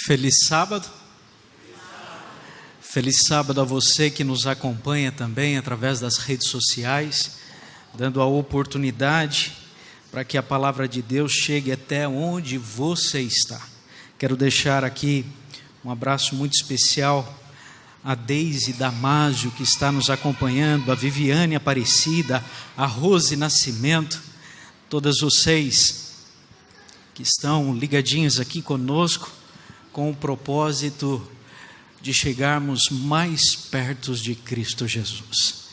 Feliz sábado. Feliz sábado a você que nos acompanha também através das redes sociais, dando a oportunidade para que a palavra de Deus chegue até onde você está. Quero deixar aqui um abraço muito especial a Deise Damásio, que está nos acompanhando, a Viviane Aparecida, a Rose Nascimento, todas vocês que estão ligadinhos aqui conosco, com o propósito de chegarmos mais perto de Cristo Jesus.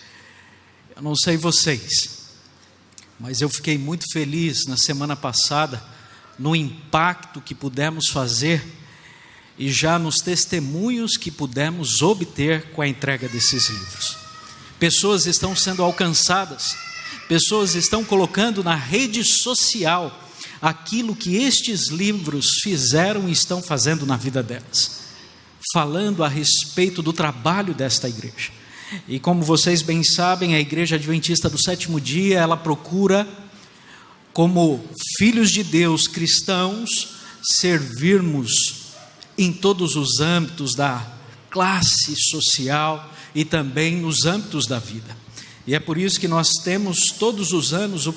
Eu não sei vocês, mas eu fiquei muito feliz na semana passada, no impacto que pudemos fazer e já nos testemunhos que pudemos obter com a entrega desses livros. Pessoas estão sendo alcançadas, pessoas estão colocando na rede social aquilo que estes livros fizeram e estão fazendo na vida delas, falando a respeito do trabalho desta igreja. E como vocês bem sabem, a Igreja Adventista do Sétimo Dia, ela procura, como filhos de Deus, cristãos, servirmos em todos os âmbitos da classe social e também nos âmbitos da vida. E é por isso que nós temos todos os anos o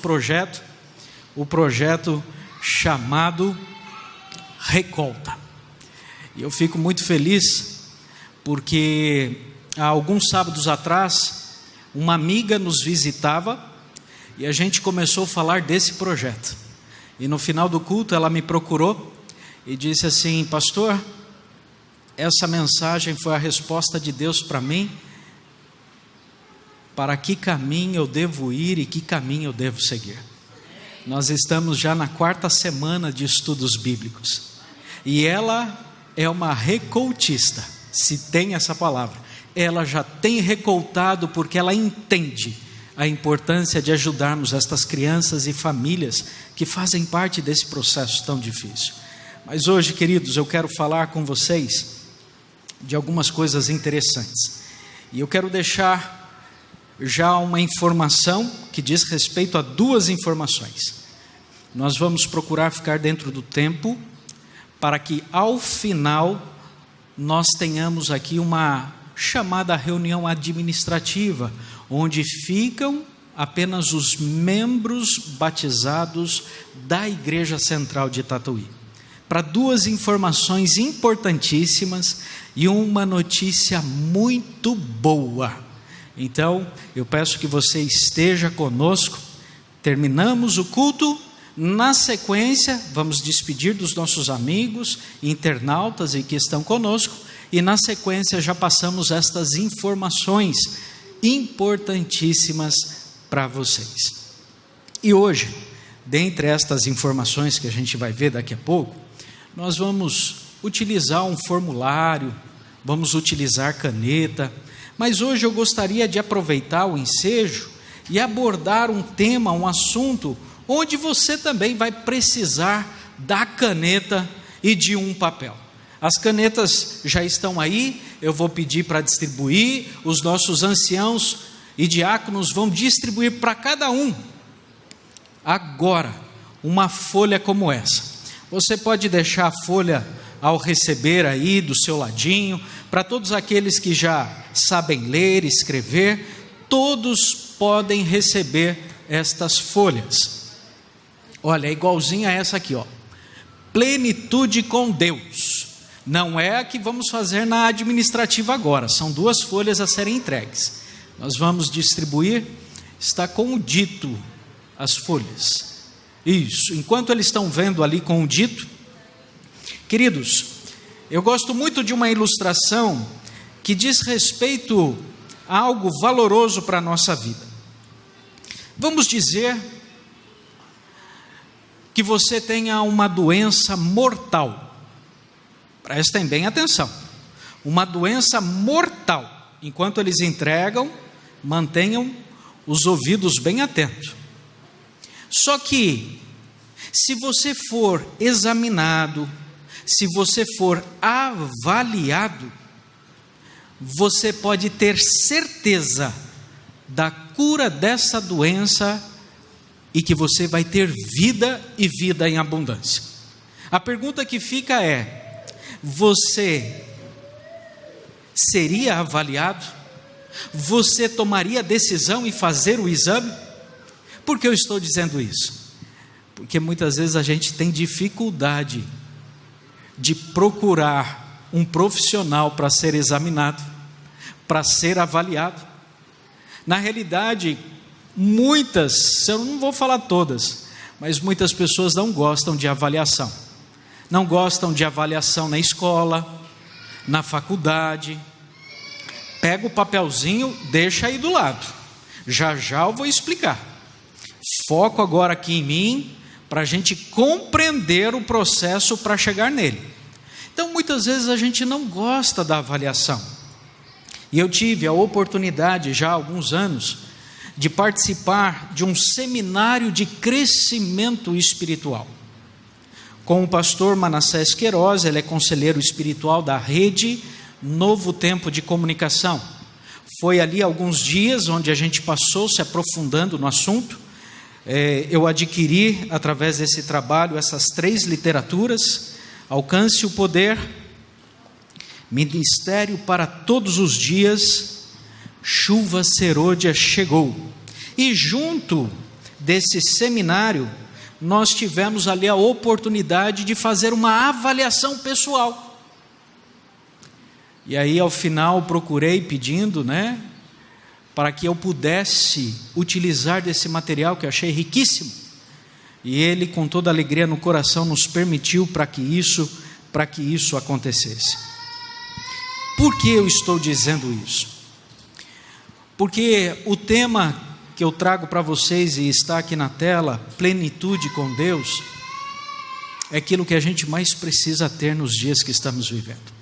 projeto chamado Recolta. E eu fico muito feliz porque há alguns sábados atrás uma amiga nos visitava e a gente começou a falar desse projeto. E no final do culto ela me procurou e disse assim: pastor, essa mensagem foi a resposta de Deus para mim, para que caminho eu devo ir e que caminho eu devo seguir. Nós estamos já na 4ª semana de estudos bíblicos e ela é uma recoltista, se tem essa palavra. Ela já tem recoltado porque ela entende a importância de ajudarmos estas crianças e famílias que fazem parte desse processo tão difícil. Mas hoje, queridos, eu quero falar com vocês de algumas coisas interessantes. E eu quero deixar já uma informação que diz respeito a 2 informações. Nós vamos procurar ficar dentro do tempo para que ao final nós tenhamos aqui uma chamada reunião administrativa, onde ficam apenas os membros batizados da Igreja Central de Tatuí. Para 2 informações importantíssimas e uma notícia muito boa. Então, eu peço que você esteja conosco. Terminamos o culto. Na sequência, vamos despedir dos nossos amigos, internautas e que estão conosco. E na sequência já passamos estas informações importantíssimas para vocês. E hoje, dentre estas informações que a gente vai ver daqui a pouco, nós vamos utilizar um formulário, vamos utilizar caneta, mas hoje eu gostaria de aproveitar o ensejo e abordar um tema, um assunto, onde você também vai precisar da caneta e de um papel. As canetas já estão aí, eu vou pedir para distribuir, os nossos anciãos e diáconos vão distribuir para cada um, agora, uma folha como essa. Você pode deixar a folha ao receber aí do seu ladinho, para todos aqueles que já sabem ler e escrever, todos podem receber estas folhas. Olha, é igualzinha a essa aqui, ó. Plenitude com Deus. Não é a que vamos fazer na administrativa agora, são 2 folhas a serem entregues. Nós vamos distribuir, está com o dito as folhas. Isso, enquanto eles estão vendo ali com o dito, queridos, eu gosto muito de uma ilustração que diz respeito a algo valoroso para a nossa vida. Vamos dizer que você tenha uma doença mortal. Prestem bem atenção. Uma doença mortal. Enquanto eles entregam, mantenham os ouvidos bem atentos. Só que, se você for examinado, se você for avaliado, você pode ter certeza da cura dessa doença e que você vai ter vida e vida em abundância. A pergunta que fica é: você seria avaliado? Você tomaria a decisão em fazer o exame? Por que eu estou dizendo isso? Porque muitas vezes a gente tem dificuldade de procurar um profissional para ser examinado, para ser avaliado. Na realidade, muitas, eu não vou falar todas, mas muitas pessoas não gostam de avaliação. Não gostam de avaliação na escola, na faculdade. Pega o papelzinho, deixa aí do lado. Já eu vou explicar. Foco agora aqui em mim, para a gente compreender o processo para chegar nele. Então, muitas vezes a gente não gosta da avaliação. E eu tive a oportunidade, já há alguns anos, de participar de um seminário de crescimento espiritual. Com o pastor Manassés Queiroz, ele é conselheiro espiritual da Rede Novo Tempo de Comunicação. Foi ali alguns dias onde a gente passou se aprofundando no assunto. Eu adquiri, através desse trabalho, essas 3 literaturas: Alcance o Poder, Ministério para Todos os Dias, Chuva Serôdia Chegou. E junto desse seminário, nós tivemos ali a oportunidade de fazer uma avaliação pessoal. E aí, ao final, procurei pedindo, para que eu pudesse utilizar desse material que eu achei riquíssimo. E ele, com toda alegria no coração, nos permitiu para que isso acontecesse. Por que eu estou dizendo isso? Porque o tema que eu trago para vocês e está aqui na tela, plenitude com Deus, é aquilo que a gente mais precisa ter nos dias que estamos vivendo.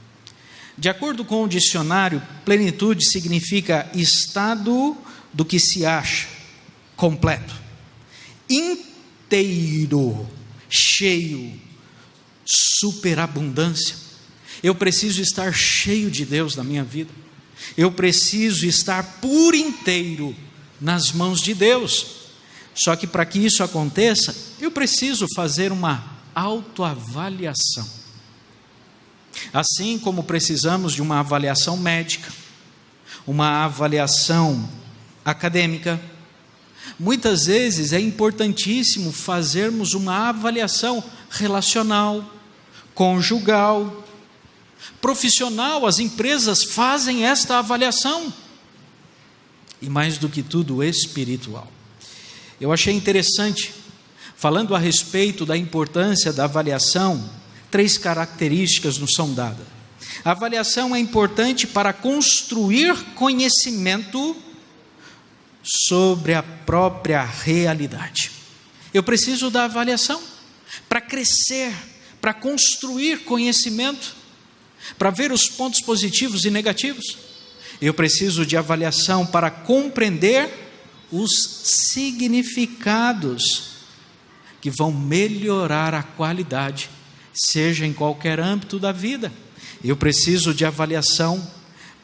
De acordo com o dicionário, plenitude significa estado do que se acha, completo, inteiro, cheio, superabundância. Eu preciso estar cheio de Deus na minha vida. Eu preciso estar por inteiro nas mãos de Deus. Só que para que isso aconteça, eu preciso fazer uma autoavaliação. Assim como precisamos de uma avaliação médica, uma avaliação acadêmica, muitas vezes é importantíssimo fazermos uma avaliação relacional, conjugal, profissional. As empresas fazem esta avaliação. E mais do que tudo, espiritual. Eu achei interessante, falando a respeito da importância da avaliação, 3 características nos são dadas. A avaliação é importante para construir conhecimento sobre a própria realidade. Eu preciso da avaliação para crescer, para construir conhecimento, para ver os pontos positivos e negativos. Eu preciso de avaliação para compreender os significados que vão melhorar a qualidade, seja em qualquer âmbito da vida. Eu preciso de avaliação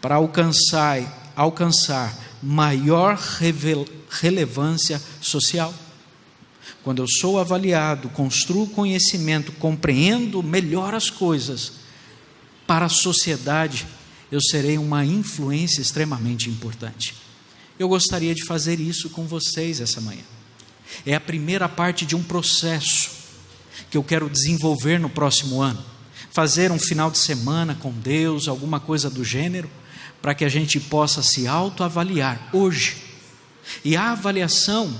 para alcançar maior relevância social. Quando eu sou avaliado, construo conhecimento, compreendo melhor as coisas, para a sociedade, eu serei uma influência extremamente importante. Eu gostaria de fazer isso com vocês essa manhã. É a primeira parte de um processo que eu quero desenvolver no próximo ano. Fazer um final de semana com Deus, alguma coisa do gênero, para que a gente possa se autoavaliar hoje. E a avaliação,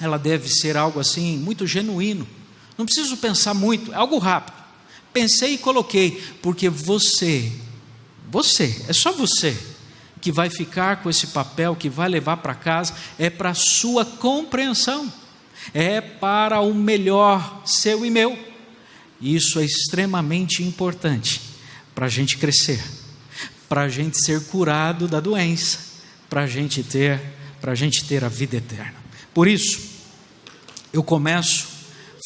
ela deve ser algo assim, muito genuíno. Não preciso pensar muito, é algo rápido. Pensei e coloquei, porque você, é só você que vai ficar com esse papel, que vai levar para casa, é para a sua compreensão, é para o melhor seu e meu. Isso é extremamente importante para a gente crescer, para a gente ser curado da doença, para a gente ter a vida eterna. Por isso, eu começo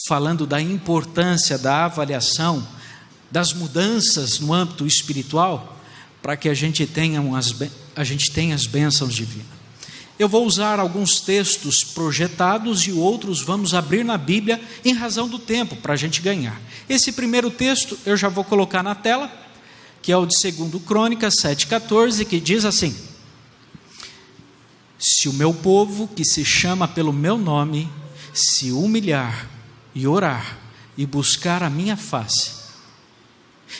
falando da importância da avaliação, das mudanças no âmbito espiritual, para que a gente tenha as bênçãos divinas. eu vou usar alguns textos projetados e outros vamos abrir na Bíblia em razão do tempo, para a gente ganhar. Esse primeiro texto eu já vou colocar na tela, que é o de 2 Crônicas 7,14, que diz assim: se o meu povo, que se chama pelo meu nome, se humilhar e orar e buscar a minha face,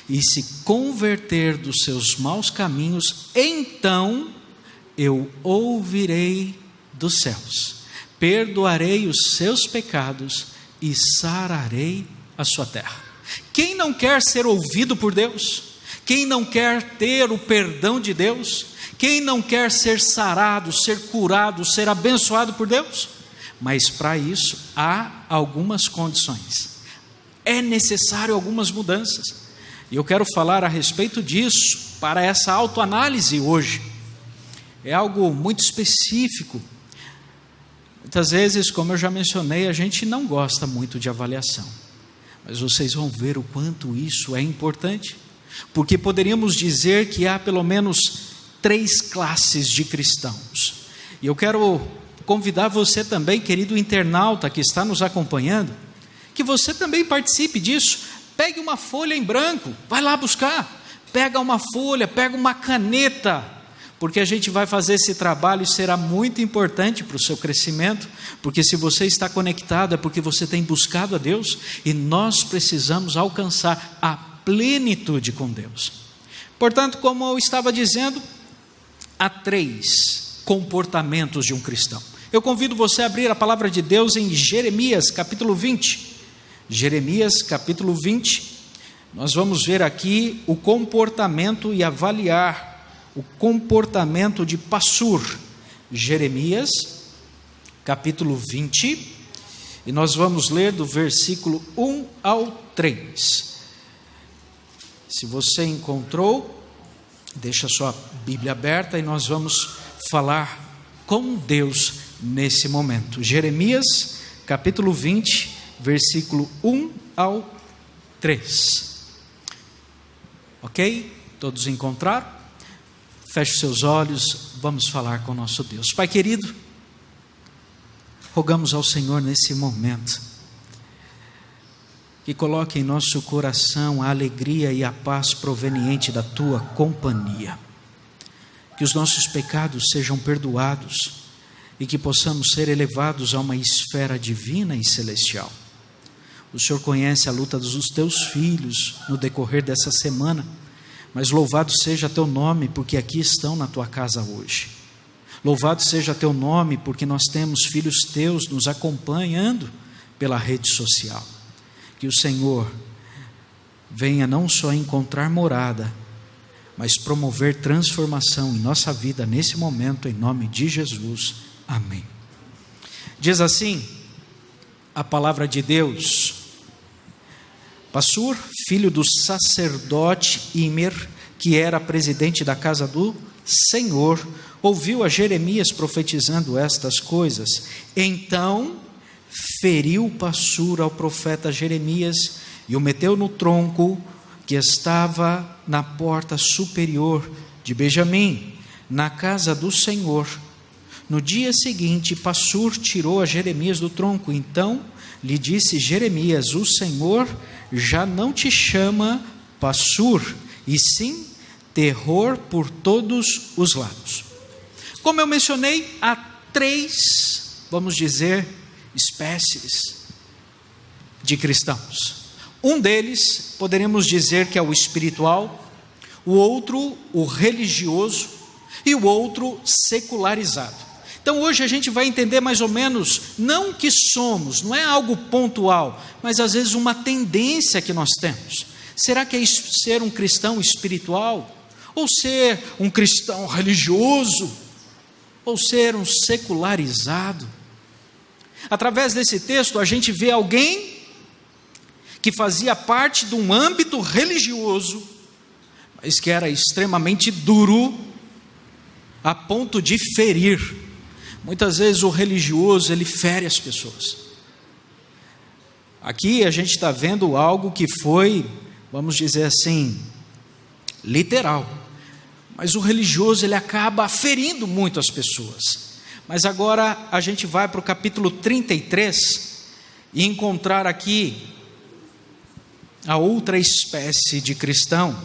e se converter dos seus maus caminhos, então eu ouvirei dos céus, perdoarei os seus pecados e sararei a sua terra. Quem não quer ser ouvido por Deus? Quem não quer ter o perdão de Deus? Quem não quer ser sarado, ser curado, ser abençoado por Deus? Mas para isso há algumas condições. É necessário algumas mudanças. E eu quero falar a respeito disso para essa autoanálise hoje. É algo muito específico. Muitas vezes, como eu já mencionei, a gente não gosta muito de avaliação. Mas vocês vão ver o quanto isso é importante. Porque poderíamos dizer que há pelo menos 3 classes de cristãos. E eu quero convidar você também, querido internauta que está nos acompanhando, que você também participe disso. Pegue uma folha em branco, vai lá buscar. Pega uma folha, pega uma caneta, porque a gente vai fazer esse trabalho e será muito importante para o seu crescimento, porque se você está conectado é porque você tem buscado a Deus, e nós precisamos alcançar a plenitude com Deus. Portanto, como eu estava dizendo, há 3 comportamentos de um cristão. Eu convido você a abrir a palavra de Deus em Jeremias capítulo 20. Jeremias capítulo 20, nós vamos ver aqui o comportamento e avaliar o comportamento de Passur. Jeremias capítulo 20, e nós vamos ler do versículo 1 ao 3. Se você encontrou, deixa a sua Bíblia aberta e nós vamos falar com Deus nesse momento. Jeremias capítulo 20, versículo 1 ao 3. Ok? Todos encontraram? Feche seus olhos, vamos falar com o nosso Deus. Pai querido, rogamos ao Senhor nesse momento, que coloque em nosso coração a alegria e a paz proveniente da Tua companhia, que os nossos pecados sejam perdoados e que possamos ser elevados a uma esfera divina e celestial. O Senhor conhece a luta dos Teus filhos no decorrer dessa semana, mas louvado seja Teu nome, porque aqui estão na Tua casa hoje. Louvado seja Teu nome, porque nós temos filhos Teus nos acompanhando pela rede social. Que o Senhor venha não só encontrar morada, mas promover transformação em nossa vida nesse momento, em nome de Jesus. Amém. Diz assim a palavra de Deus: Passur, filho do sacerdote Imer, que era presidente da casa do Senhor, ouviu a Jeremias profetizando estas coisas. Então feriu Passur ao profeta Jeremias e o meteu no tronco que estava na porta superior de Benjamim, na casa do Senhor. No dia seguinte, Passur tirou a Jeremias do tronco. Então lhe disse Jeremias: o Senhor já não te chama Passur, e sim terror por todos os lados. Como eu mencionei, há 3, vamos dizer, espécies de cristãos. Um deles, poderíamos dizer que é o espiritual, o outro, o religioso, e o outro, secularizado. Então hoje a gente vai entender mais ou menos, não o que somos, não é algo pontual, mas às vezes uma tendência que nós temos. Será que é ser um cristão espiritual? Ou ser um cristão religioso? Ou ser um secularizado? Através desse texto a gente vê alguém que fazia parte de um âmbito religioso, mas que era extremamente duro, a ponto de ferir. Muitas vezes o religioso, ele fere as pessoas. Aqui a gente está vendo algo que foi, vamos dizer assim, literal. Mas o religioso, ele acaba ferindo muito as pessoas. Mas agora a gente vai para o capítulo 33 e encontrar aqui a outra espécie de cristão.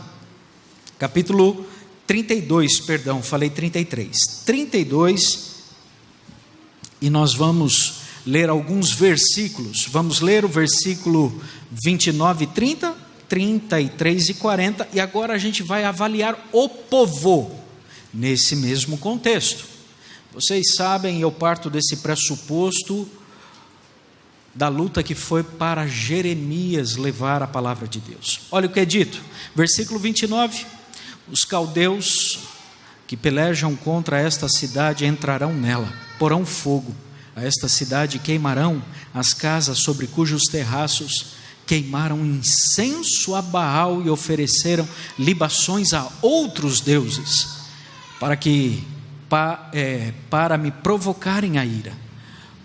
Capítulo 32, perdão, falei 33. 32, e nós vamos ler alguns versículos. Vamos ler o versículo 29 e 30, 33 e 40, e agora a gente vai avaliar o povo nesse mesmo contexto. Vocês sabem, eu parto desse pressuposto da luta que foi para Jeremias levar a palavra de Deus. Olha o que é dito, versículo 29, os caldeus que pelejam contra esta cidade entrarão nela, porão fogo a esta cidade, queimarão as casas sobre cujos terraços queimaram incenso a Baal e ofereceram libações a outros deuses, para me provocarem a ira,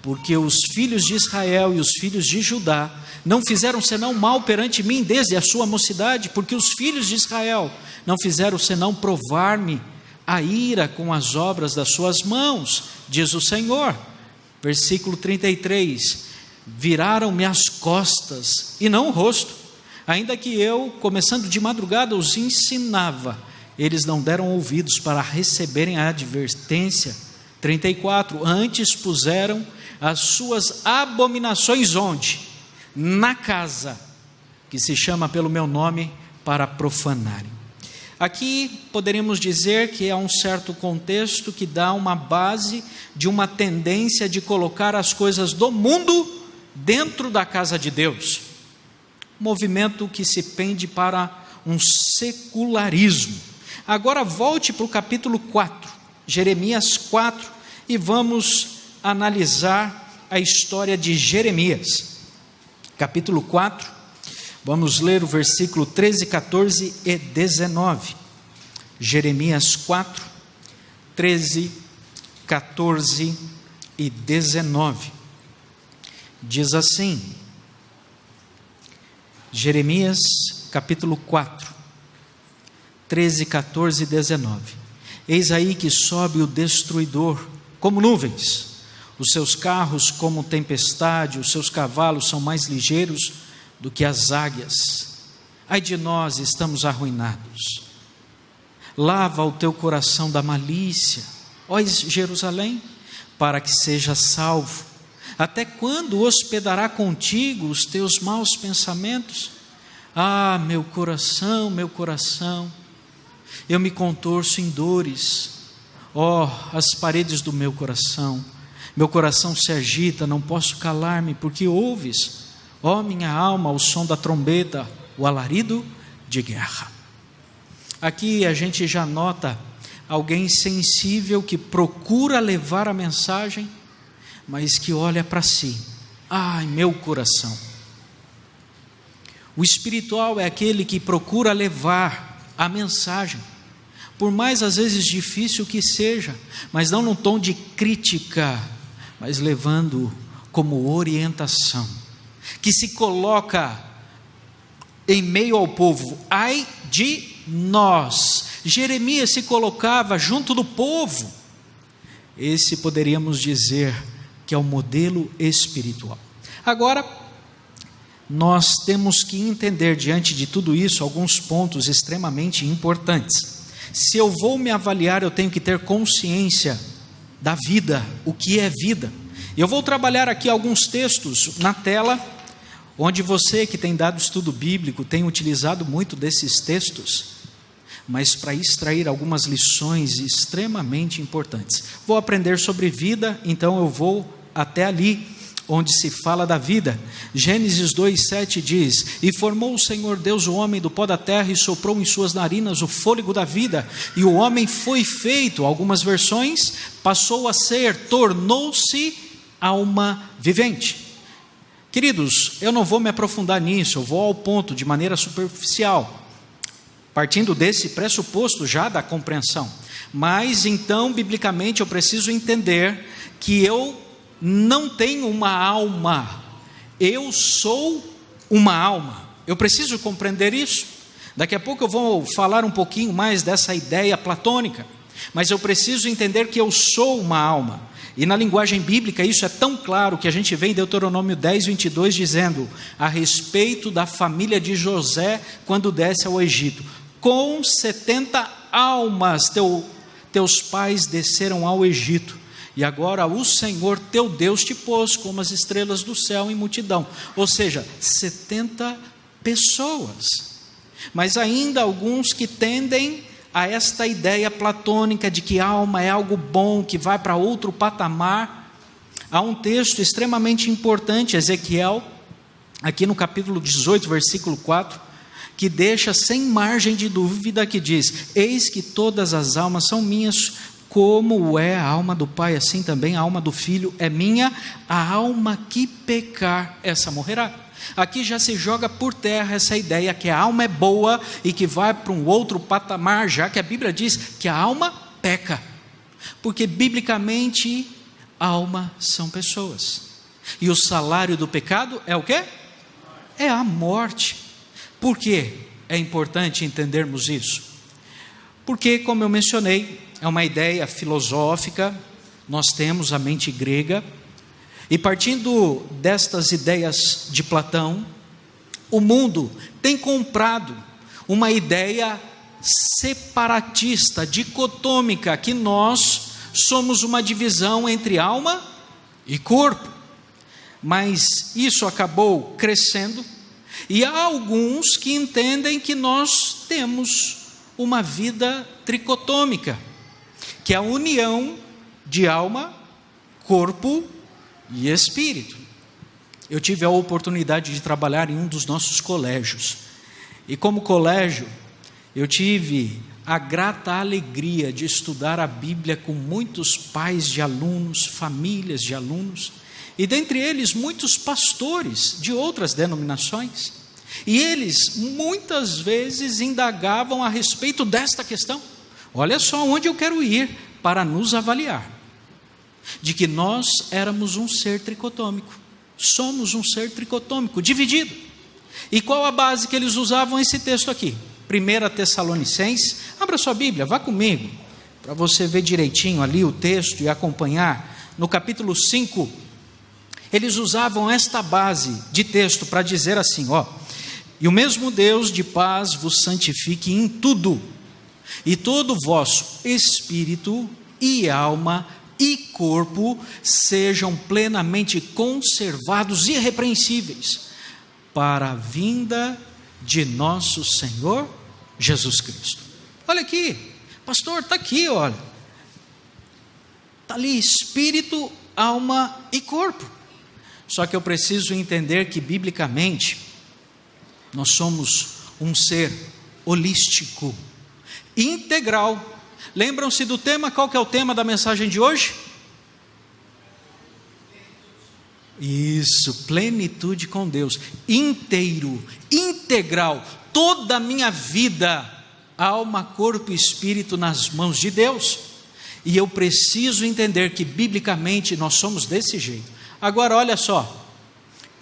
porque os filhos de Israel e os filhos de Judá não fizeram senão mal perante mim desde a sua mocidade, porque os filhos de Israel não fizeram senão provar-me a ira com as obras das suas mãos, diz o Senhor. Versículo 33, viraram-me as costas e não o rosto, ainda que eu, começando de madrugada, os ensinava, eles não deram ouvidos para receberem a advertência. 34, antes puseram as suas abominações onde? Na casa, que se chama pelo meu nome, para profanarem. Aqui poderíamos dizer que há um certo contexto que dá uma base de uma tendência de colocar as coisas do mundo dentro da casa de Deus. Movimento que se pende para um secularismo. Agora volte para o capítulo 4, Jeremias 4, e vamos analisar a história de Jeremias. Capítulo 4, vamos ler o versículo 13, 14 e 19. Jeremias 4, 13, 14 e 19. Diz assim, Jeremias capítulo 4, 13, 14 e 19. Eis aí que sobe o destruidor como nuvens, os seus carros como tempestade, os seus cavalos são mais ligeiros do que as águias. Ai de nós, estamos arruinados. Lava o teu coração da malícia, ó Jerusalém, para que seja salvo. Até quando hospedará contigo os teus maus pensamentos? Ah, meu coração, eu me contorço em dores, ó, as paredes do meu coração se agita, não posso calar-me, porque ouves, ó minha alma, o som da trombeta, o alarido de guerra. Aqui a gente já nota alguém sensível que procura levar a mensagem, mas que olha para si. Ai, meu coração. O espiritual é aquele que procura levar a mensagem, por mais às vezes difícil que seja, mas não num tom de crítica, mas levando como orientação, que se coloca em meio ao povo. Ai de nós. Jeremias se colocava junto do povo. Esse poderíamos dizer que é o modelo espiritual. Agora, nós temos que entender diante de tudo isso alguns pontos extremamente importantes. Se eu vou me avaliar, eu tenho que ter consciência da vida, o que é vida. Eu vou trabalhar aqui alguns textos na tela, onde você que tem dado estudo bíblico tem utilizado muito desses textos, mas para extrair algumas lições extremamente importantes. Vou aprender sobre vida, então eu vou até ali onde se fala da vida. Gênesis 2:7 diz: e formou o Senhor Deus o homem do pó da terra e soprou em suas narinas o fôlego da vida, e o homem foi feito, algumas versões, passou a ser, tornou-se alma vivente. Queridos, eu não vou me aprofundar nisso, eu vou ao ponto de maneira superficial, partindo desse pressuposto já da compreensão. Mas então, biblicamente, eu preciso entender que eu não tenho uma alma, eu sou uma alma. Eu preciso compreender isso. Daqui a pouco eu vou falar um pouquinho mais dessa ideia platônica, mas eu preciso entender que eu sou uma alma. E na linguagem bíblica isso é tão claro que a gente vê em Deuteronômio 10, 22 dizendo a respeito da família de José quando desce ao Egito: com 70 almas teus pais desceram ao Egito, e agora o Senhor teu Deus te pôs como as estrelas do céu em multidão. Ou seja, 70 pessoas. Mas ainda alguns que tendem a esta ideia platônica de que alma é algo bom, que vai para outro patamar. Há um texto extremamente importante, Ezequiel, aqui no capítulo 18, versículo 4, que deixa sem margem de dúvida, que diz: eis que todas as almas são minhas, como é a alma do pai, assim também a alma do filho é minha, a alma que pecar, essa morrerá. Aqui já se joga por terra essa ideia que a alma é boa e que vai para um outro patamar, já que a Bíblia diz que a alma peca, porque biblicamente a alma são pessoas, e o salário do pecado é o quê? É a morte. Por que é importante entendermos isso? Porque, como eu mencionei, é uma ideia filosófica, nós temos a mente grega, e partindo destas ideias de Platão, o mundo tem comprado uma ideia separatista, dicotômica, que nós somos uma divisão entre alma e corpo. Mas isso acabou crescendo, e há alguns que entendem que nós temos uma vida tricotômica, que é a união de alma, corpo e espírito. Eu tive a oportunidade de trabalhar em um dos nossos colégios, e como colégio eu tive a grata alegria de estudar a Bíblia com muitos pais de alunos, famílias de alunos, e dentre eles muitos pastores de outras denominações, e eles muitas vezes indagavam a respeito desta questão. Olha só onde eu quero ir para nos avaliar, de que nós éramos um ser tricotômico, somos um ser tricotômico, dividido. E qual a base que eles usavam esse texto aqui? 1 Tessalonicenses, abra sua Bíblia, vá comigo, para você ver direitinho ali o texto e acompanhar. No capítulo 5, eles usavam esta base de texto para dizer assim, e o mesmo Deus de paz vos santifique em tudo, e todo o vosso espírito e alma e corpo sejam plenamente conservados irrepreensíveis para a vinda de nosso Senhor Jesus Cristo. Olha aqui, pastor, está aqui, olha, está ali espírito, alma e corpo. Só que eu preciso entender que biblicamente nós somos um ser holístico, integral. Lembram-se do tema? Qual que é o tema da mensagem de hoje? Isso, plenitude com Deus, inteiro, integral, toda a minha vida, alma, corpo e espírito nas mãos de Deus. E eu preciso entender que biblicamente nós somos desse jeito. Agora olha só,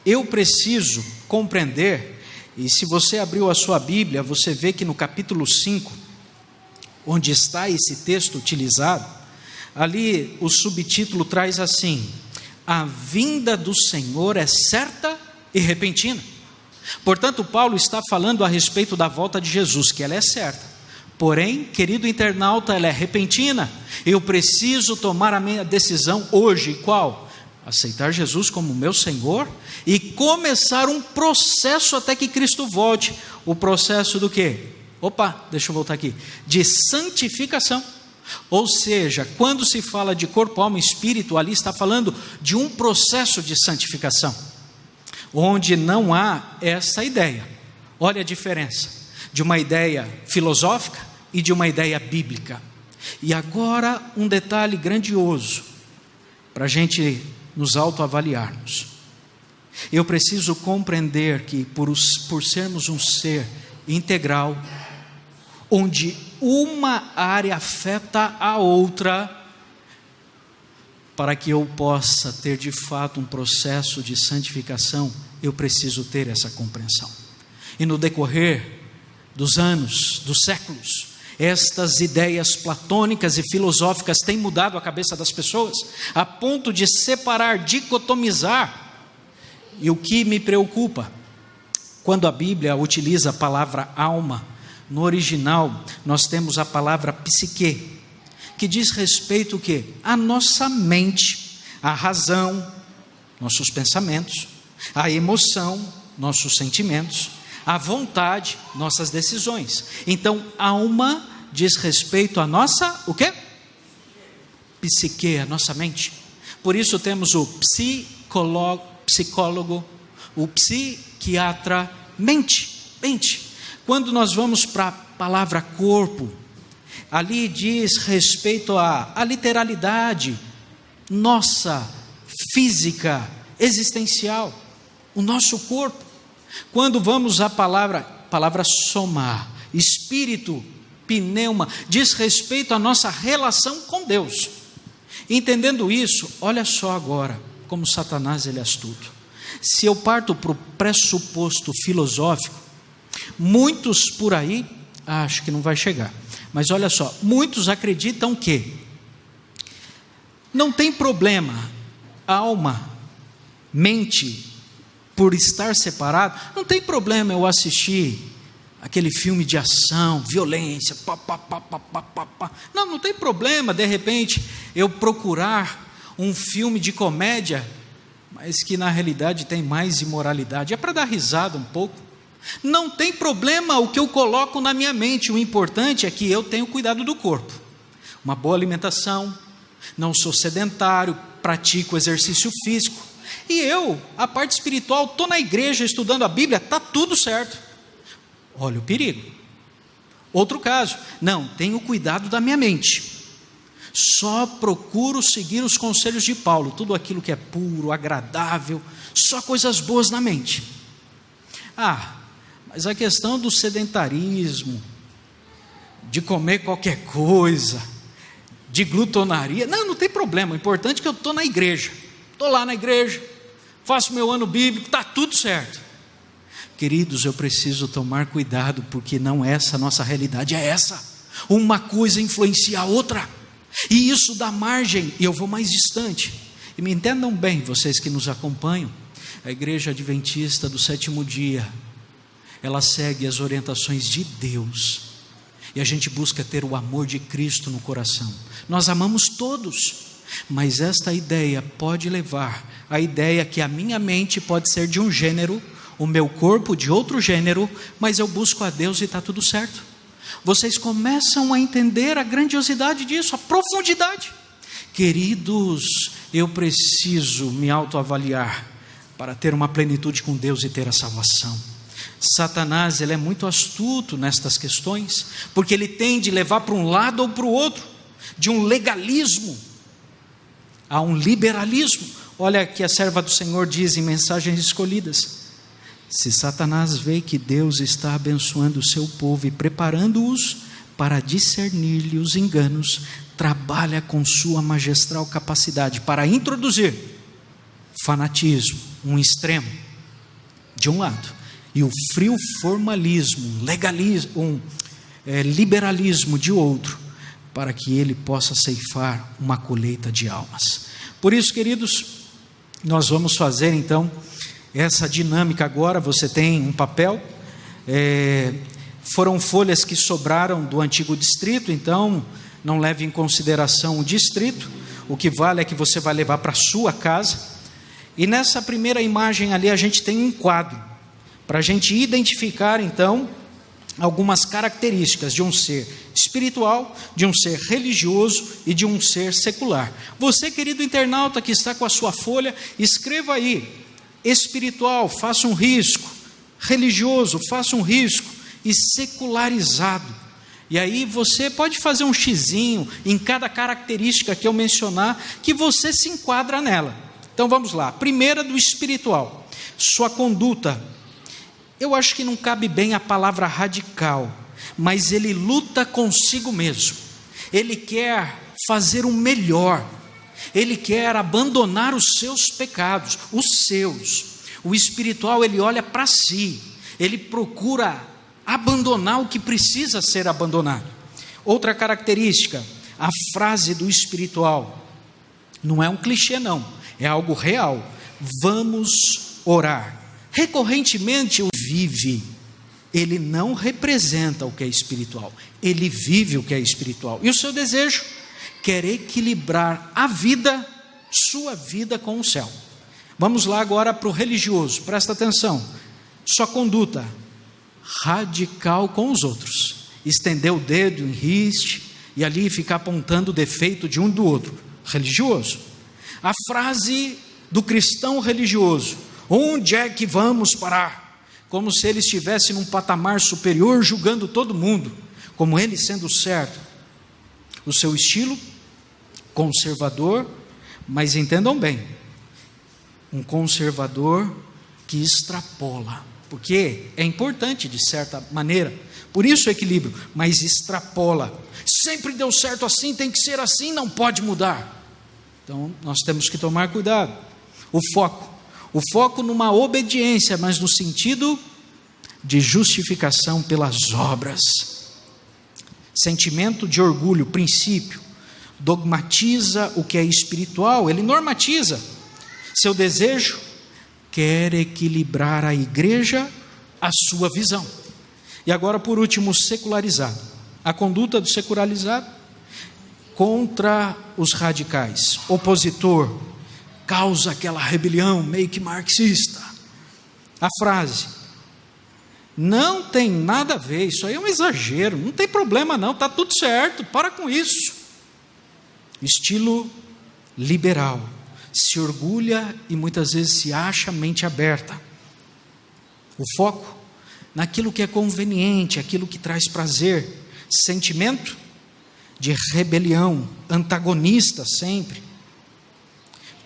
eu preciso compreender, e se você abriu a sua Bíblia, você vê que no capítulo 5, onde está esse texto utilizado, ali o subtítulo traz assim: a vinda do Senhor é certa e repentina. Portanto, Paulo está falando a respeito da volta de Jesus, que ela é certa, porém, querido internauta, ela é repentina. Eu preciso tomar a minha decisão hoje. Qual? Aceitar Jesus como meu Senhor e começar um processo até que Cristo volte. O processo do quê? Deixa eu voltar aqui. De santificação. Ou seja, quando se fala de corpo, alma e espírito, ali está falando de um processo de santificação, onde não há essa ideia. Olha a diferença de uma ideia filosófica e de uma ideia bíblica. E agora um detalhe grandioso, para a gente nos autoavaliarmos. Eu preciso compreender que por sermos um ser integral, onde uma área afeta a outra, para que eu possa ter de fato um processo de santificação, eu preciso ter essa compreensão. E no decorrer dos anos, dos séculos, Estas ideias platônicas e filosóficas têm mudado a cabeça das pessoas, a ponto de separar, dicotomizar. E o que me preocupa, quando a Bíblia utiliza a palavra alma, no original nós temos a palavra psique, que diz respeito o quê? A nossa mente, a razão, nossos pensamentos, a emoção, nossos sentimentos, a vontade, nossas decisões. Então, alma diz respeito à nossa, o quê? Psique, a nossa mente. Por isso temos o psicólogo, o psiquiatra, mente. Quando nós vamos para a palavra corpo, ali diz respeito à literalidade nossa, física, existencial, o nosso corpo. Quando vamos à palavra soma, espírito, pneuma, diz respeito à nossa relação com Deus. Entendendo isso, olha só agora como Satanás ele é astuto. Se eu parto para o pressuposto filosófico, muitos por aí, acho que não vai chegar, mas olha só, muitos acreditam que não tem problema, alma, mente, por estar separado, não tem problema eu assistir aquele filme de ação, violência, não tem problema de repente eu procurar um filme de comédia, mas que na realidade tem mais imoralidade, é para dar risada um pouco. Não tem problema o que eu coloco na minha mente, o importante é que eu tenho cuidado do corpo, uma boa alimentação, não sou sedentário, pratico exercício físico, e eu, a parte espiritual, estou na igreja estudando a Bíblia, está tudo certo. Olha o perigo. Outro caso, não, tenho cuidado da minha mente, só procuro seguir os conselhos de Paulo, tudo aquilo que é puro, agradável, só coisas boas na mente. Mas a questão do sedentarismo, de comer qualquer coisa, de glutonaria, não tem problema, o importante é que eu estou na igreja, estou lá na igreja, faço meu ano bíblico, está tudo certo. Queridos, eu preciso tomar cuidado, porque não é essa a nossa realidade, é essa, uma coisa influencia a outra, e isso dá margem, e eu vou mais distante, e me entendam bem, vocês que nos acompanham, a igreja adventista do sétimo dia, ela segue as orientações de Deus, e a gente busca ter o amor de Cristo no coração, nós amamos todos, mas esta ideia pode levar a ideia que a minha mente pode ser de um gênero, o meu corpo de outro gênero, mas eu busco a Deus e está tudo certo. Vocês começam a entender a grandiosidade disso, a profundidade. Queridos, eu preciso me autoavaliar para ter uma plenitude com Deus e ter a salvação. Satanás, ele é muito astuto nestas questões, porque ele tende a levar para um lado ou para o outro, de um legalismo a um liberalismo. Olha que a serva do Senhor diz em Mensagens Escolhidas: se Satanás vê que Deus está abençoando o seu povo e preparando-os para discernir-lhe os enganos, trabalha com sua magistral capacidade para introduzir fanatismo, um extremo, de um lado, e o frio formalismo, legalismo, liberalismo de outro, para que ele possa ceifar uma colheita de almas. Por isso, queridos, nós vamos fazer então essa dinâmica agora. Você tem um papel, foram folhas que sobraram do antigo distrito, então não leve em consideração o distrito, o que vale é que você vai levar para a sua casa, e nessa primeira imagem ali a gente tem um quadro, para a gente identificar então algumas características de um ser espiritual, de um ser religioso e de um ser secular. Você, querido internauta que está com a sua folha, escreva aí: espiritual, faça um risco; religioso, faça um risco; e secularizado. E aí você pode fazer um xizinho em cada característica que eu mencionar, que você se enquadra nela. Então vamos lá. Primeira, do espiritual, sua conduta. Eu acho que não cabe bem a palavra radical, mas ele luta consigo mesmo, ele quer fazer o melhor, ele quer abandonar os seus pecados, os seus. O espiritual, ele olha para si, ele procura abandonar o que precisa ser abandonado. Outra característica, a frase do espiritual. Não é um clichê não, é algo real. Vamos orar. Recorrentemente o vive. Ele não representa o que é espiritual, ele vive o que é espiritual. E o seu desejo? Quer equilibrar a vida, sua vida com o céu. Vamos lá agora para o religioso, presta atenção. Sua conduta radical com os outros, estender o dedo em riste e ali ficar apontando o defeito de um do outro. Religioso. A frase do cristão religioso: onde é que vamos parar? Como se ele estivesse num patamar superior, julgando todo mundo, como ele sendo certo. O seu estilo conservador, mas entendam bem, um conservador que extrapola, porque é importante de certa maneira, por isso o equilíbrio, mas extrapola. Sempre deu certo assim, tem que ser assim, não pode mudar. Então nós temos que tomar cuidado. O foco numa obediência, mas no sentido de justificação pelas obras. Sentimento de orgulho, princípio, dogmatiza o que é espiritual, ele normatiza. Seu desejo, quer equilibrar a igreja, a sua visão. E agora por último, secularizado. A conduta do secularizado contra os radicais, opositor, causa aquela rebelião meio que marxista. A frase: não tem nada a ver, isso aí é um exagero, não tem problema não, está tudo certo, para com isso. Estilo liberal, se orgulha e muitas vezes se acha mente aberta. O foco naquilo que é conveniente, aquilo que traz prazer. Sentimento de rebelião, antagonista sempre.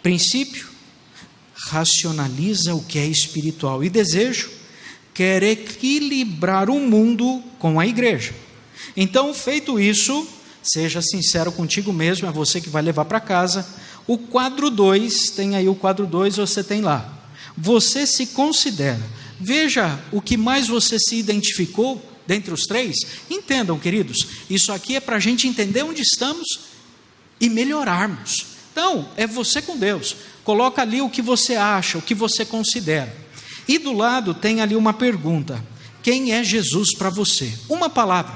Princípio, racionaliza o que é espiritual. E desejo, quer equilibrar o mundo com a igreja. Então, feito isso, seja sincero contigo mesmo, é você que vai levar para casa. O quadro 2, tem aí o quadro 2, você tem lá. Você se considera, veja o que mais você se identificou dentre os três. Entendam, queridos, isso aqui é para a gente entender onde estamos e melhorarmos. Então, é você com Deus, coloca ali o que você acha, o que você considera. E do lado tem ali uma pergunta: quem é Jesus para você? Uma palavra,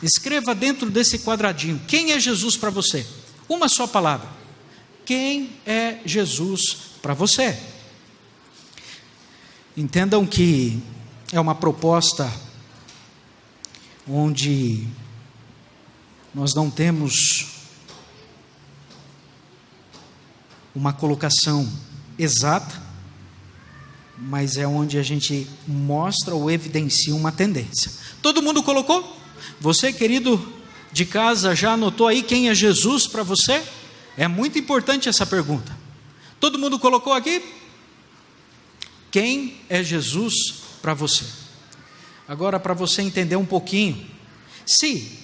escreva dentro desse quadradinho, quem é Jesus para você? Uma só palavra, quem é Jesus para você? Entendam que é uma proposta onde nós não temos uma colocação exata, mas é onde a gente mostra ou evidencia uma tendência. Todo mundo colocou? Você, querido de casa, já anotou aí quem é Jesus para você? É muito importante essa pergunta. Todo mundo colocou aqui? Quem é Jesus para você? Agora, para você entender um pouquinho, se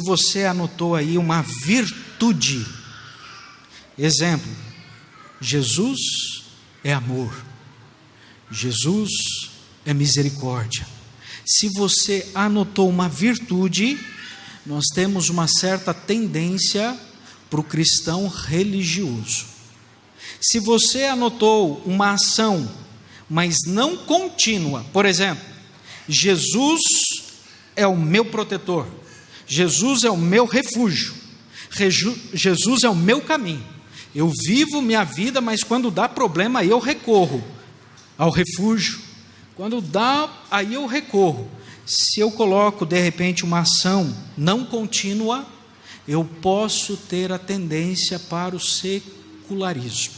você anotou aí uma virtude, exemplo, Jesus é amor, Jesus é misericórdia. Se você anotou uma virtude, nós temos uma certa tendência para o cristão religioso. Se você anotou uma ação, mas não contínua, por exemplo, Jesus é o meu protetor, Jesus é o meu refúgio, Jesus é o meu caminho. Eu vivo minha vida, mas quando dá problema, aí eu recorro ao refúgio. Quando dá, aí eu recorro. Se eu coloco de repente uma ação não contínua, eu posso ter a tendência para o secularismo.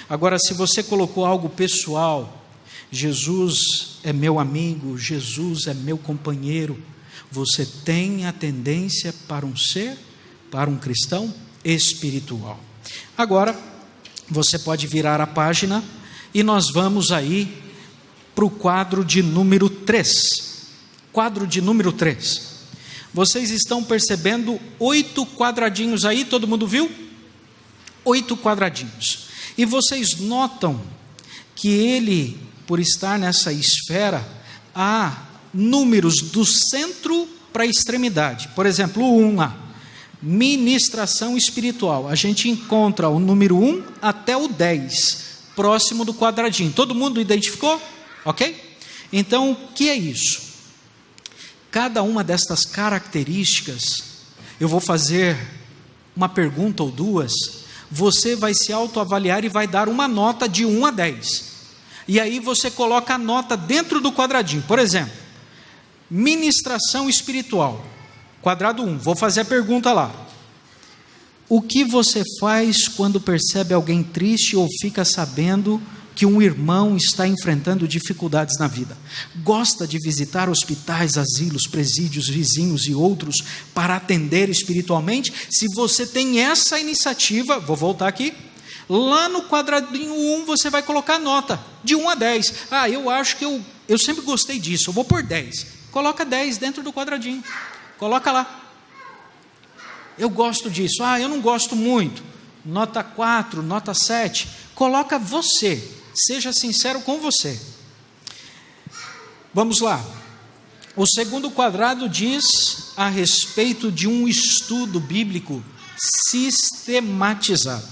Agora, se você colocou algo pessoal, Jesus é meu amigo, Jesus é meu companheiro, você tem a tendência para um cristão espiritual. Agora, você pode virar a página e nós vamos aí para o quadro de número 3. Quadro de número 3. Vocês estão percebendo 8 quadradinhos aí, todo mundo viu? 8 quadradinhos. E vocês notam que ele, por estar nessa esfera, há números do centro para a extremidade. Por exemplo, o 1 lá, ministração espiritual. A gente encontra o número 1 até o 10, próximo do quadradinho. Todo mundo identificou? Ok? Então, o que é isso? Cada uma destas características, eu vou fazer uma pergunta ou duas, você vai se autoavaliar e vai dar uma nota de 1 a 10. E aí você coloca a nota dentro do quadradinho. Por exemplo, ministração espiritual, quadrado 1, vou fazer a pergunta lá. O que você faz quando percebe alguém triste ou fica sabendo que um irmão está enfrentando dificuldades na vida? Gosta de visitar hospitais, asilos, presídios, vizinhos e outros para atender espiritualmente? Se você tem essa iniciativa, vou voltar aqui, lá no quadradinho 1 você vai colocar a nota, de 1 a 10. Eu acho que eu sempre gostei disso, eu vou pôr 10. Coloca 10 dentro do quadradinho, coloca lá. Eu gosto disso, eu não gosto muito, nota 4, nota 7, coloca você, seja sincero com você. Vamos lá, o segundo quadrado diz a respeito de um estudo bíblico sistematizado.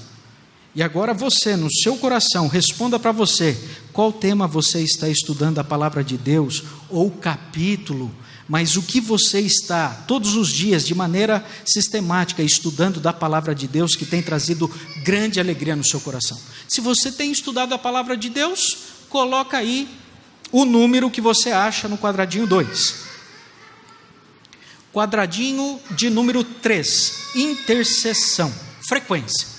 E agora você, no seu coração, responda para você, qual tema você está estudando a palavra de Deus, ou capítulo, mas o que você está, todos os dias, de maneira sistemática, estudando da palavra de Deus, que tem trazido grande alegria no seu coração. Se você tem estudado a palavra de Deus, coloca aí o número que você acha no quadradinho 2. Quadradinho de número 3, intercessão, frequência.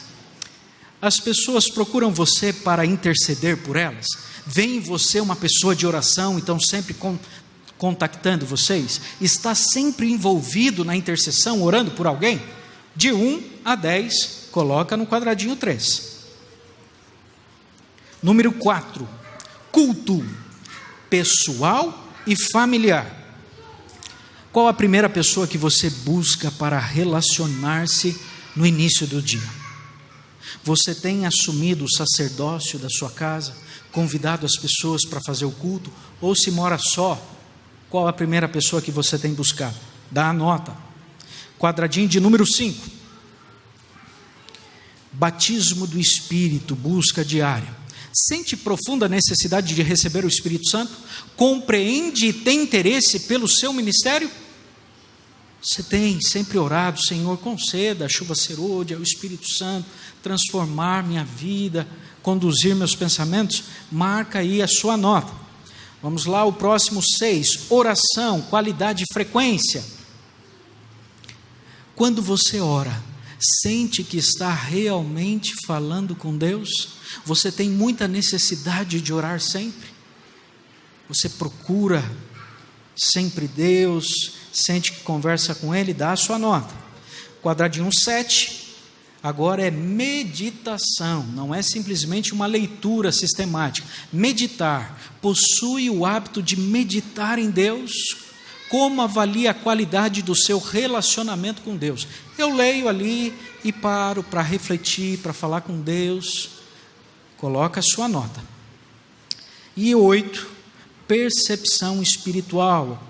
As pessoas procuram você para interceder por elas? Vem em você uma pessoa de oração, então sempre contactando vocês? Está sempre envolvido na intercessão, orando por alguém? De 1 a 10, coloca no quadradinho 3. Número 4, culto, pessoal e familiar. Qual a primeira pessoa que você busca para relacionar-se no início do dia? Você tem assumido o sacerdócio da sua casa, convidado as pessoas para fazer o culto, ou se mora só, qual a primeira pessoa que você tem buscado? Dá a nota. Quadradinho de número 5. Batismo do Espírito, busca diária. Sente profunda necessidade de receber o Espírito Santo? Compreende e tem interesse pelo seu ministério? Você tem sempre orado, Senhor, conceda a chuva serôdia, o Espírito Santo, transformar minha vida, conduzir meus pensamentos? Marca aí a sua nota. Vamos lá, o próximo 6, oração, qualidade e frequência. Quando você ora, sente que está realmente falando com Deus? Você tem muita necessidade de orar sempre? Você procura sempre Deus, sente que conversa com Ele? Dá a sua nota. Quadradinho 7, agora é meditação, não é simplesmente uma leitura sistemática. Meditar, possui o hábito de meditar em Deus? Como avalia a qualidade do seu relacionamento com Deus? Eu leio ali e paro para refletir, para falar com Deus. Coloca a sua nota. E 8, percepção espiritual,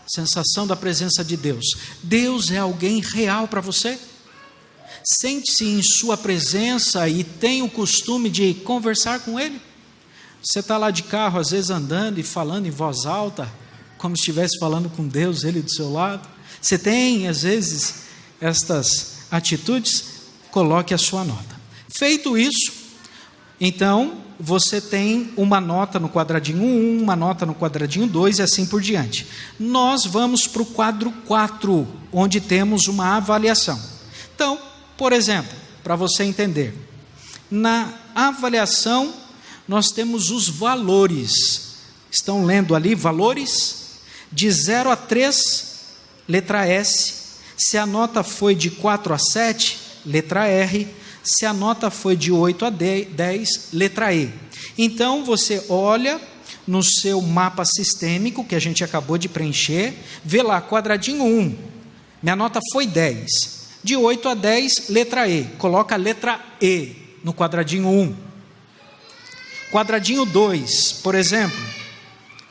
sensação da presença de Deus. Deus é alguém real para você? Sente-se em sua presença e tem o costume de conversar com Ele? Você está lá de carro, às vezes andando e falando em voz alta, como se estivesse falando com Deus, Ele do seu lado. Você tem, às vezes, estas atitudes? Coloque a sua nota. Feito isso, então, você tem uma nota no quadradinho 1, uma nota no quadradinho 2 e assim por diante. Nós vamos para o quadro 4, onde temos uma avaliação. Então, por exemplo, para você entender, na avaliação nós temos os valores. Estão lendo ali valores? De 0 a 3, letra S. Se a nota foi de 4 a 7, letra R. Se a nota foi de 8 a 10, letra E. Então você olha no seu mapa sistêmico, que a gente acabou de preencher, vê lá, quadradinho 1, minha nota foi 10. De 8 a 10, letra E. Coloca a letra E no quadradinho 1. Quadradinho 2, por exemplo,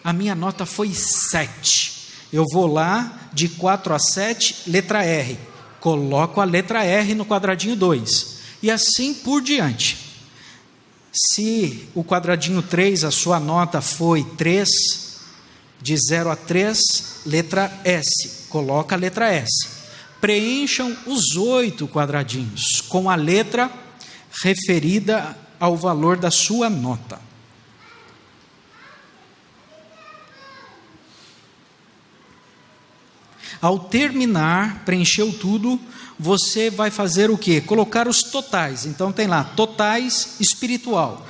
a minha nota foi 7. eu vou lá de 4 a 7, letra R. Coloco a letra R no quadradinho 2. E assim por diante. Se o quadradinho 3, a sua nota foi 3, de 0 a 3, letra S. Coloca a letra S. Preencham os 8 quadradinhos com a letra referida ao valor da sua nota. Ao terminar, preencheu tudo, você vai fazer o quê? Colocar os totais. Então tem lá, totais espiritual.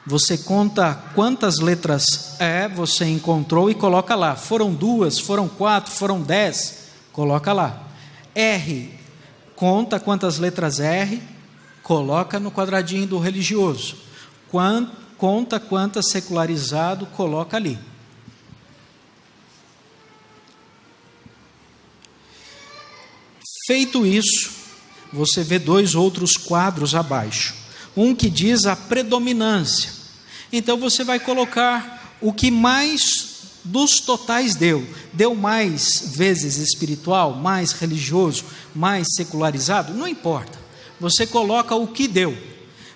Você conta quantas letras você encontrou e coloca lá. Foram 2, foram 4, foram 10, coloca lá. R, conta quantas letras R, coloca no quadradinho do religioso. Conta quantas secularizado, coloca ali. Feito isso, você vê 2 outros quadros abaixo. Um que diz a predominância. Então você vai colocar o que mais dos totais deu. Deu mais vezes espiritual, mais religioso, mais secularizado? Não importa. Você coloca o que deu.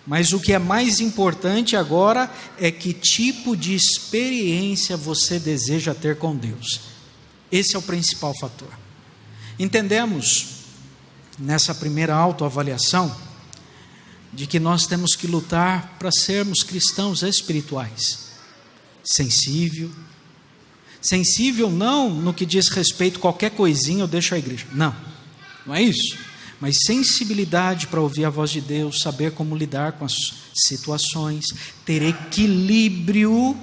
Mas o que é mais importante agora é que tipo de experiência você deseja ter com Deus. Esse é o principal fator. Entendemos nessa primeira autoavaliação de que nós temos que lutar para sermos cristãos espirituais. Sensível não no que diz respeito a qualquer coisinha eu deixo a igreja, não é isso, mas sensibilidade para ouvir a voz de Deus, saber como lidar com as situações, ter equilíbrio,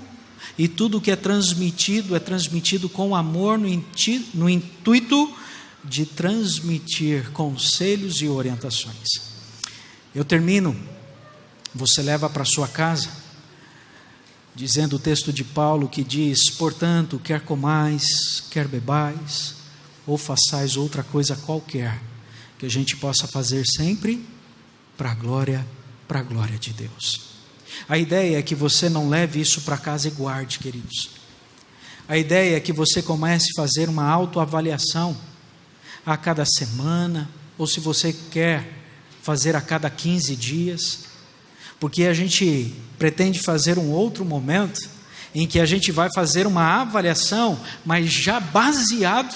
e tudo que é transmitido com amor no intuito de transmitir conselhos e orientações. Eu termino, você leva para sua casa, dizendo o texto de Paulo que diz: portanto, quer comais, quer bebais, ou façais outra coisa qualquer, que a gente possa fazer sempre para a glória de Deus. A ideia é que você não leve isso para casa e guarde, queridos. A ideia é que você comece a fazer uma autoavaliação a cada semana, ou se você quer fazer a cada 15 dias, porque a gente pretende fazer um outro momento em que a gente vai fazer uma avaliação, mas já baseado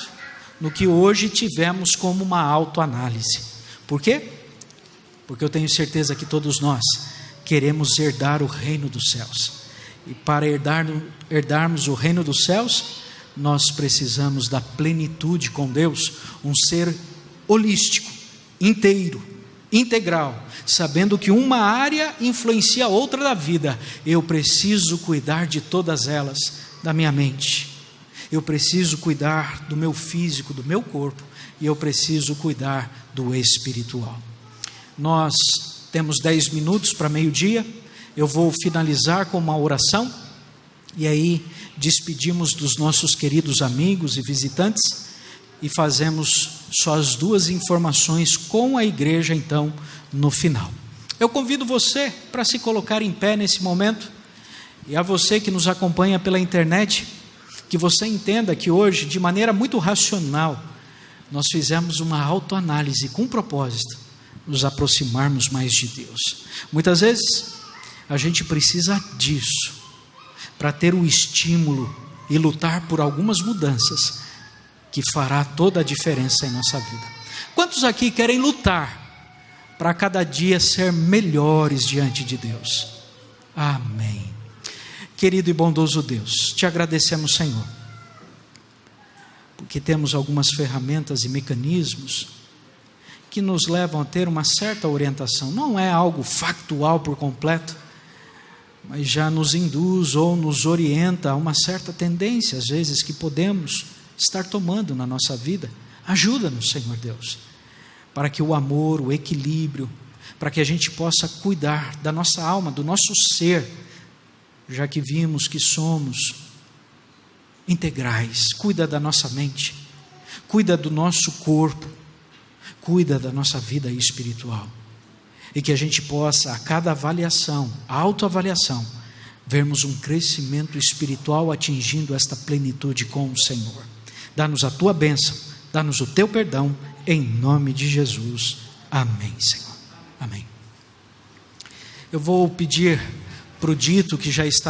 no que hoje tivemos como uma autoanálise. Por quê? Porque eu tenho certeza que todos nós queremos herdar o reino dos céus, e para herdarmos o reino dos céus, nós precisamos da plenitude com Deus, um ser holístico, inteiro, integral, sabendo que uma área influencia a outra da vida. Eu preciso cuidar de todas elas, da minha mente, eu preciso cuidar do meu físico, do meu corpo, e eu preciso cuidar do espiritual. Nós temos 10 minutos para meio-dia, eu vou finalizar com uma oração, e aí despedimos dos nossos queridos amigos e visitantes, e fazemos só as 2 informações com a igreja então no final. Eu convido você para se colocar em pé nesse momento, e a você que nos acompanha pela internet, que você entenda que hoje, de maneira muito racional, nós fizemos uma autoanálise com propósito, nos aproximarmos mais de Deus. Muitas vezes a gente precisa disso para ter o estímulo e lutar por algumas mudanças que fará toda a diferença em nossa vida. Quantos aqui querem lutar para cada dia ser melhores diante de Deus? Amém. Querido e bondoso Deus, te agradecemos, Senhor, porque temos algumas ferramentas e mecanismos que nos levam a ter uma certa orientação. Não é algo factual por completo, mas já nos induz ou nos orienta a uma certa tendência, às vezes, que podemos estar tomando na nossa vida. Ajuda-nos, Senhor Deus, para que o amor, o equilíbrio, para que a gente possa cuidar da nossa alma, do nosso ser, já que vimos que somos integrais. Cuida da nossa mente, cuida do nosso corpo, cuida da nossa vida espiritual, e que a gente possa, a cada avaliação, autoavaliação, vermos um crescimento espiritual atingindo esta plenitude com o Senhor. Dá-nos a tua bênção, dá-nos o teu perdão, em nome de Jesus. Amém, Senhor. Amém. Eu vou pedir para o Dito, que já está